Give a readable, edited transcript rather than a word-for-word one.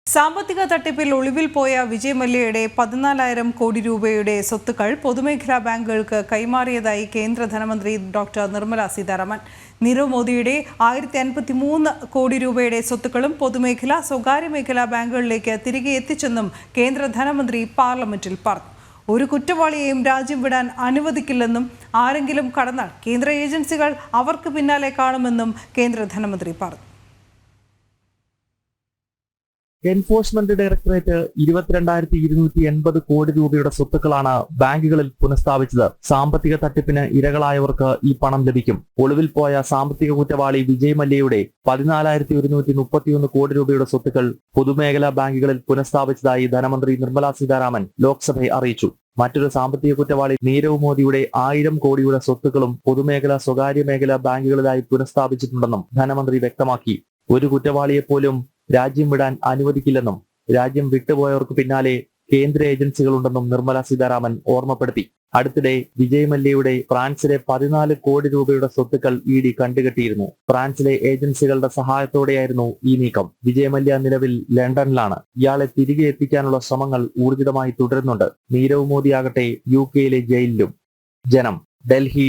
സാമ്പത്തിക തട്ടിപ്പിൽ ഒളിവിൽ പോയ വിജയ് മല്യയുടെ 14,000 കോടി രൂപയുടെ സ്വത്തുക്കൾ പൊതുമേഖലാ ബാങ്കുകൾക്ക് കൈമാറിയതായി കേന്ദ്ര ധനമന്ത്രി ഡോക്ടർ നിർമ്മല സീതാരാമൻ. നീരവ് മോദിയുടെ 1053 കോടി രൂപയുടെ സ്വത്തുക്കളും പൊതുമേഖലാ സ്വകാര്യ മേഖലാ ബാങ്കുകളിലേക്ക് തിരികെ എത്തിച്ചെന്നും കേന്ദ്ര ധനമന്ത്രി പാർലമെന്റിൽ പറഞ്ഞു. ഒരു കുറ്റവാളിയെയും രാജ്യം വിടാൻ അനുവദിക്കില്ലെന്നും ആരെങ്കിലും കടന്നാൽ കേന്ദ്ര ഏജൻസികൾ അവർക്ക് പിന്നാലെ കാണുമെന്നും കേന്ദ്ര ധനമന്ത്രി പറഞ്ഞു. എൻഫോഴ്സ്മെന്റ് ഡയറക്ടറേറ്റ് 22,280 കോടി രൂപയുടെ സ്വത്തുക്കളാണ് ബാങ്കുകളിൽ പുനഃസ്ഥാപിച്ചത്. സാമ്പത്തിക തട്ടിപ്പിന് ഇരകളായവർക്ക് ഈ പണം ലഭിക്കും. ഒളിവിൽ പോയ സാമ്പത്തിക കുറ്റവാളി വിജയ് മല്യയുടെ 14,131 കോടി രൂപയുടെ സ്വത്തുക്കൾ പൊതുമേഖലാ ബാങ്കുകളിൽ പുനഃസ്ഥാപിച്ചതായി ധനമന്ത്രി നിർമ്മല സീതാരാമൻ ലോക്സഭയെ അറിയിച്ചു. മറ്റൊരു സാമ്പത്തിക കുറ്റവാളി നീരവ് മോദിയുടെ 1000 കോടിയുടെ സ്വത്തുക്കളും പൊതുമേഖലാ സ്വകാര്യ മേഖലാ ബാങ്കുകളിലായി പുനഃസ്ഥാപിച്ചിട്ടുണ്ടെന്നും ധനമന്ത്രി വ്യക്തമാക്കി. ഒരു കുറ്റവാളിയെപ്പോലും രാജ്യം വിടാൻ അനുവദിക്കില്ലെന്നും രാജ്യം വിട്ടുപോയവർക്ക് പിന്നാലെ കേന്ദ്ര ഏജൻസികളുണ്ടെന്നും നിർമ്മല സീതാരാമൻ ഓർമ്മപ്പെടുത്തി. അടുത്തിടെ വിജയ് മല്യയുടെ ഫ്രാൻസിലെ 14 കോടി രൂപയുടെ സ്വത്തുക്കൾ ഇഡി കണ്ടുകെട്ടിയിരുന്നു. ഫ്രാൻസിലെ ഏജൻസികളുടെ സഹായത്തോടെയായിരുന്നു ഈ നീക്കം. വിജയ് മല്യ നിലവിൽ ലണ്ടനിലാണ്. ഇയാളെ തിരികെ എത്തിക്കാനുള്ള ശ്രമങ്ങൾ ഊർജിതമായി തുടരുന്നുണ്ട്. നീരവ് മോദിയാകട്ടെ UK ജയിലിലും. ജനം, ഡൽഹി.